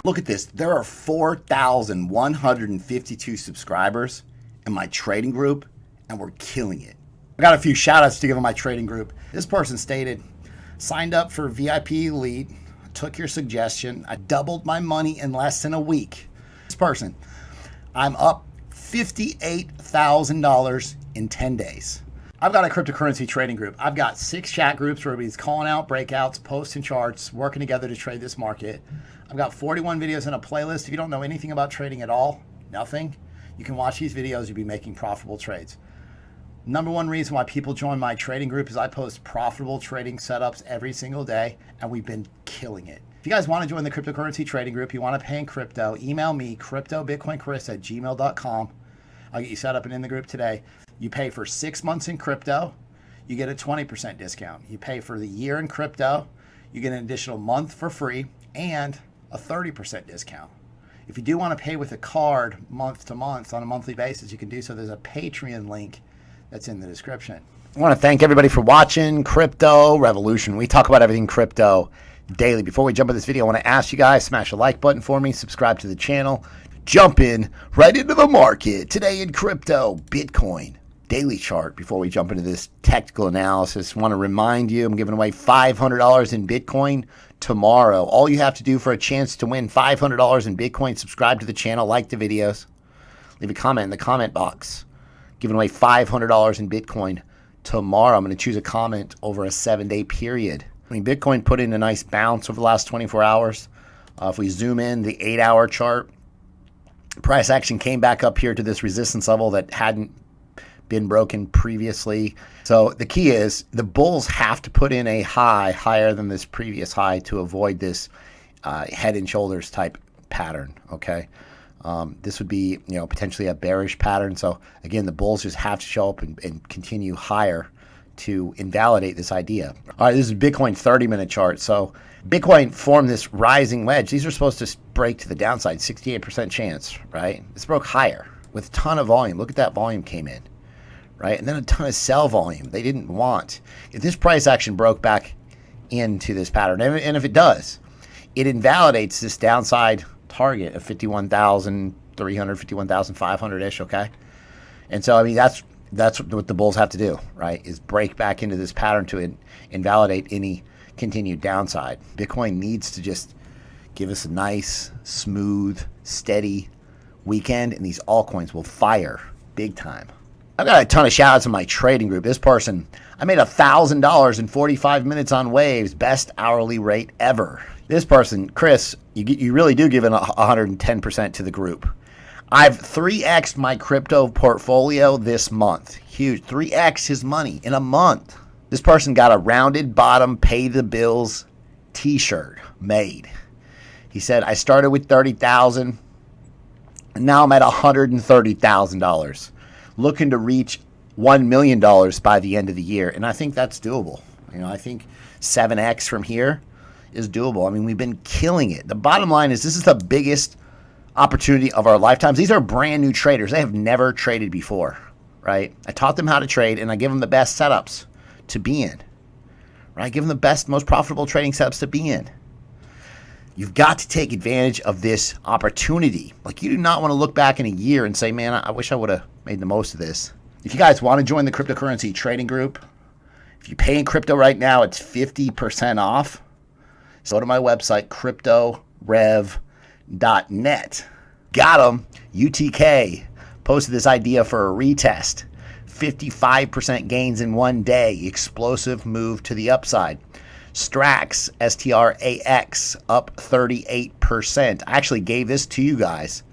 Look at this. There are 4,152 subscribers in my trading group, and we're killing it. I got a few shout outs to give on my trading group. This person stated, signed up for VIP Elite, took your suggestion. I doubled my money in less than a week. This person, I'm up $58,000 in 10 days. I've got a cryptocurrency trading group. I've got 6 chat groups where everybody's calling out breakouts, posting charts, working together to trade this market. I've got 41 videos in a playlist. If you don't know anything about trading at all, nothing, you can watch these videos. You'll be making profitable trades. Number one reason why people join my trading group is I post profitable trading setups every single day, and we've been killing it. If you guys want to join the cryptocurrency trading group, you want to pay in crypto, email me, cryptobitcoinchris@gmail.com. I'll get you set up and in the group today. You pay for 6 months in crypto, you get a 20% discount. You pay for the year in crypto, you get an additional month for free and a 30% discount. If you do want to pay with a card month to month on a monthly basis, you can do so. There's a Patreon link that's in the description. I want to thank everybody for watching Crypto Revolution. We talk about everything crypto daily. Before we jump into this video, I want to ask you guys, smash the like button for me, subscribe to the channel, jump in right into the market. Today in crypto, Bitcoin. Daily chart. Before we jump into this technical analysis, I want to remind you I'm giving away $500 in Bitcoin tomorrow. All you have to do for a chance to win $500 in Bitcoin, subscribe to the channel, like the videos, leave a comment in the comment box. Giving away $500 in Bitcoin tomorrow. I'm going to choose a comment over a 7-day period. I mean, Bitcoin put in a nice bounce over the last 24 hours. If we zoom in the 8-hour chart, price action came back up here to this resistance level that hadn't been broken previously. So the key is the bulls have to put in a high higher than this previous high to avoid this head and shoulders type pattern. Okay. This would be, potentially a bearish pattern. So again, the bulls just have to show up and continue higher to invalidate this idea. All right, this is Bitcoin 30-minute chart. So Bitcoin formed this rising wedge. These are supposed to break to the downside, 68% chance, right? This broke higher with a ton of volume. Look at that volume came in. Right? And then a ton of sell volume they didn't want. If this price action broke back into this pattern, and if it does, it invalidates this downside target of 51,300, 51,500-ish, okay? And so, I mean, that's what the bulls have to do, right, is break back into this pattern to invalidate any continued downside. Bitcoin needs to just give us a nice, smooth, steady weekend, and these altcoins will fire big time. I've got a ton of shout outs in my trading group. This person, I made $1,000 in 45 minutes on Waves, best hourly rate ever. This person, Chris, you really do give it 110% to the group. I've 3x'd my crypto portfolio this month. Huge, 3x his money in a month. This person got a rounded bottom, pay the bills t-shirt made. He said, I started with $30,000 and now I'm at $130,000. Looking to reach $1 million by the end of the year. And I think that's doable. I think 7x from here is doable. I mean, we've been killing it. The bottom line is this is the biggest opportunity of our lifetimes. These are brand new traders. They have never traded before, right? I taught them how to trade and I give them the best setups to be in, right? I give them the best, most profitable trading setups to be in. You've got to take advantage of this opportunity. Like, you do not want to look back in a year and say, man, I wish I would have made the most of this. If you guys want to join the cryptocurrency trading group, if you pay in crypto right now, it's 50% off. So go to my website, cryptorev.net. Got them. UTK posted this idea for a retest. 55% gains in one day. Explosive move to the upside. Strax, STRAX, up 38%. I actually gave this to you guys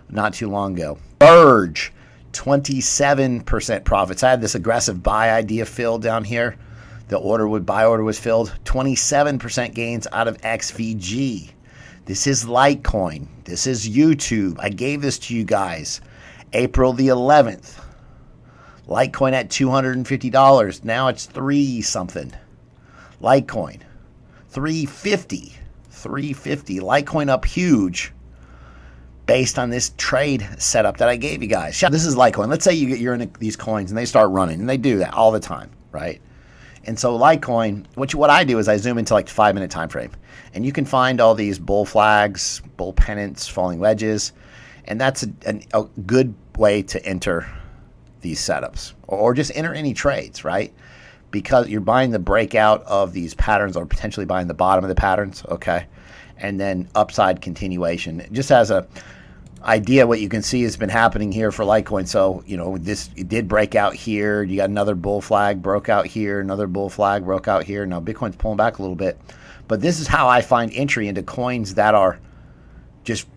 not too long ago. Urge, 27% profits. I had this aggressive buy idea filled down here. The buy order was filled. 27% gains out of XVG. This is Litecoin. This is YouTube. I gave this to you guys April the 11th. Litecoin at $250. Now it's 3 something. Litecoin, $350. Litecoin up huge based on this trade setup that I gave you guys. This is Litecoin. Let's say you're in these coins and they start running, and they do that all the time, right? And so Litecoin, what I do is I zoom into like 5-minute time frame, and you can find all these bull flags, bull pennants, falling wedges, and that's a good way to enter these setups, or just enter any trades, right? Because you're buying the breakout of these patterns, or potentially buying the bottom of the patterns, okay? And then upside continuation. Just as a idea, what you can see has been happening here for Litecoin. So, it did break out here. You got another bull flag broke out here, another bull flag broke out here. Now Bitcoin's pulling back a little bit, but this is how I find entry into coins that are just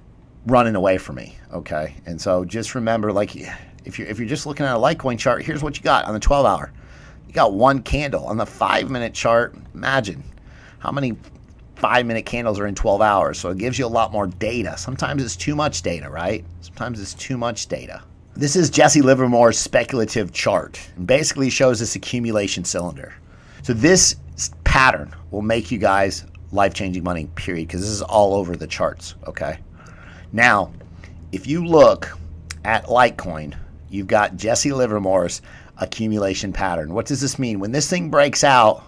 running away from me, okay? And so just remember, like, if you're just looking at a Litecoin chart, here's what you got on the 12-hour. You got one candle. On the 5-minute chart, imagine how many 5-minute candles are in 12 hours. So it gives you a lot more data. Sometimes it's too much data, right? Sometimes it's too much data. This is Jesse Livermore's speculative chart, and basically shows this accumulation cylinder. So this pattern will make you guys life-changing money, period, because this is all over the charts, okay? Now, if you look at Litecoin, you've got Jesse Livermore's accumulation pattern. What does this mean? When this thing breaks out,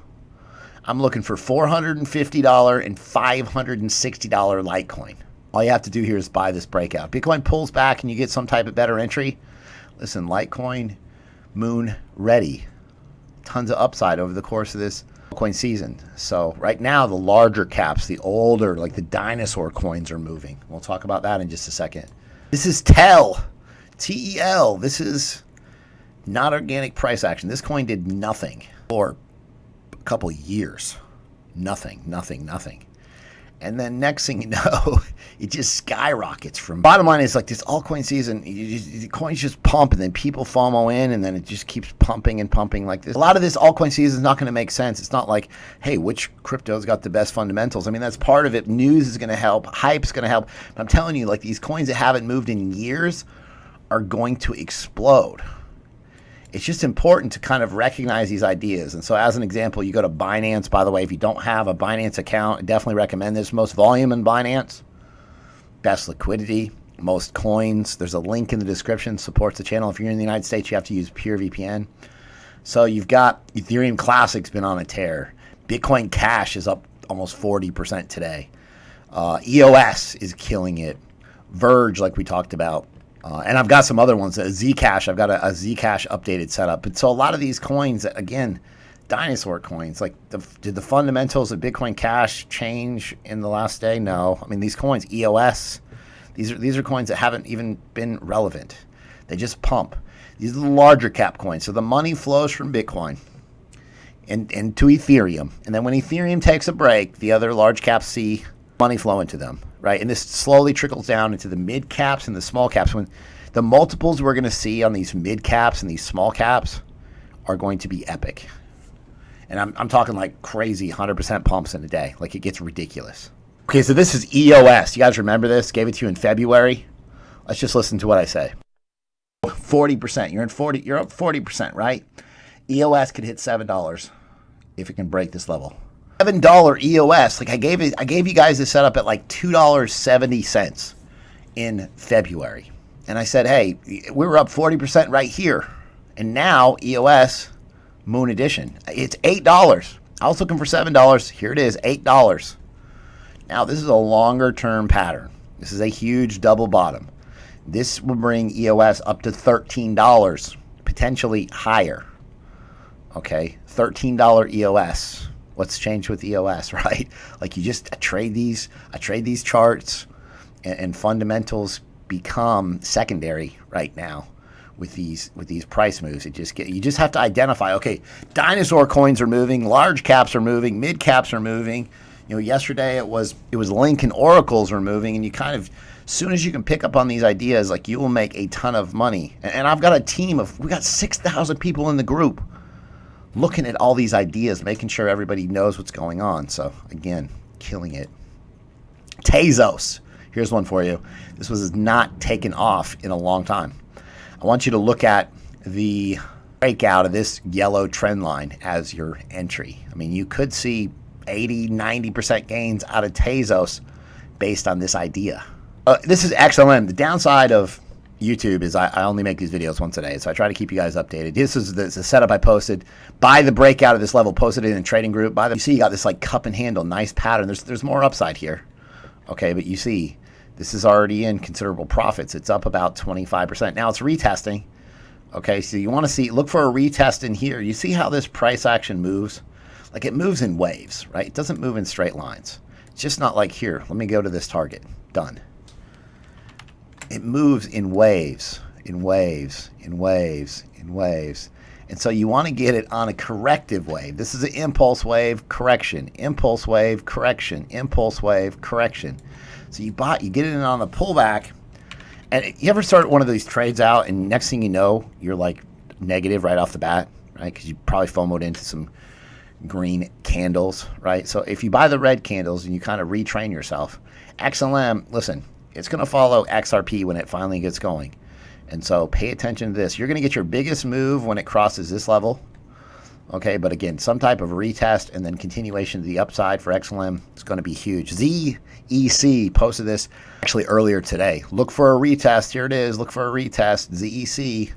I'm looking for $450 and $560 Litecoin. All you have to do here is buy this breakout. Bitcoin pulls back and you get some type of better entry. Listen, Litecoin, moon ready. Tons of upside over the course of this coin season. So right now, the larger caps, the older, like the dinosaur coins are moving. We'll talk about that in just a second. This is TEL. T-E-L. This is not organic price action. This coin did nothing for couple years. Nothing. And then next thing you know, it just skyrockets from. Bottom line is, like, this altcoin season, the coins just pump, and then people FOMO in, and then it just keeps pumping and pumping like this. A lot of this altcoin season is not going to make sense. It's not like, hey, which crypto's got the best fundamentals? I mean, that's part of it. News is going to help. Hype's going to help. But I'm telling you, like, these coins that haven't moved in years are going to explode. It's just important to kind of recognize these ideas. And so as an example, you go to Binance. By the way, if you don't have a Binance account, I definitely recommend this. Most volume in Binance, best liquidity, most coins. There's a link in the description, supports the channel. If you're in the United States, you have to use PureVPN. So you've got Ethereum Classic's been on a tear. Bitcoin Cash is up almost 40% today. EOS is killing it. Verge, like we talked about. And I've got some other ones. Zcash, I've got a Zcash updated setup. But so a lot of these coins, again, dinosaur coins, like did the fundamentals of Bitcoin Cash change in the last day? No. I mean, these coins, EOS, these are coins that haven't even been relevant. They just pump. These are the larger cap coins. So the money flows from Bitcoin and to Ethereum. And then when Ethereum takes a break, the other large caps see money flow into them. Right, and this slowly trickles down into the mid caps and the small caps. When the multiples we're going to see on these mid caps and these small caps are going to be epic, and I'm talking like crazy 100% pumps in a day. Like, it gets ridiculous. Okay, so this is EOS. You guys remember this? Gave it to you in February. Let's just listen to what I say. 40%. You're up 40%, right? EOS could hit $7 if it can break this level. $7 EOS. Like, I gave you guys this setup at like $2.70 in February. And I said, hey, we were up 40% right here. And now EOS Moon Edition, it's $8. I was looking for $7. Here it is, $8. Now, this is a longer term pattern. This is a huge double bottom. This will bring EOS up to $13, potentially higher. Okay, $13 EOS. What's changed with EOS, right? Like, I trade these charts, and fundamentals become secondary right now with these price moves. You just have to identify, okay, dinosaur coins are moving, large caps are moving, mid caps are moving. Yesterday it was Link and Oracles were moving, and you kind of, as soon as you can pick up on these ideas, like, you will make a ton of money. And I've got a team we got 6,000 people in the group looking at all these ideas, making sure everybody knows what's going on. So again, killing it. Tezos. Here's one for you. This was not taken off in a long time. I want you to look at the breakout of this yellow trend line as your entry. I mean, you could see 80, 90% gains out of Tezos based on this idea. This is XLM. The downside of YouTube is I only make these videos once a day, so I try to keep you guys updated. This is the setup I posted. By the breakout of this level, posted it in a trading group. You see you got this like cup and handle, nice pattern. There's more upside here, okay? But you see, this is already in considerable profits. It's up about 25%. Now it's retesting, okay? So you want to look for a retest in here. You see how this price action moves? Like it moves in waves, right? It doesn't move in straight lines. It's just not like here. Let me go to this target. Done. It moves in waves, in waves, in waves, in waves. And so you want to get it on a corrective wave. This is an impulse wave, correction, impulse wave, correction, impulse wave, correction. So you get it in on the pullback. And you ever start one of these trades out and next thing you know, you're like negative right off the bat, right? Because you probably FOMO'd into some green candles, right? So if you buy the red candles and you kind of retrain yourself, XLM, listen, it's going to follow XRP when it finally gets going. And so pay attention to this. You're going to get your biggest move when it crosses this level. Okay, but again, some type of retest and then continuation to the upside for XLM is going to be huge. ZEC posted this actually earlier today. Look for a retest. Here it is. Look for a retest. ZEC,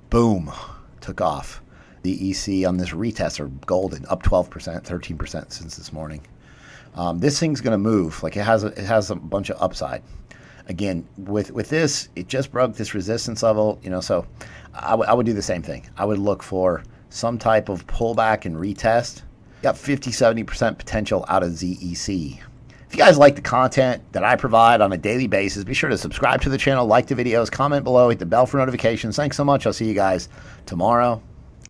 boom, took off. The EC on this retest are golden, up 12%, 13% since this morning. This thing's going to move. Like it has a bunch of upside. Again, with this, it just broke this resistance level, so I would do the same thing. I would look for some type of pullback and retest. Got 50-70% potential out of ZEC. If you guys like the content that I provide on a daily basis, be sure to subscribe to the channel, like the videos, comment below, hit the bell for notifications. Thanks so much. I'll see you guys tomorrow.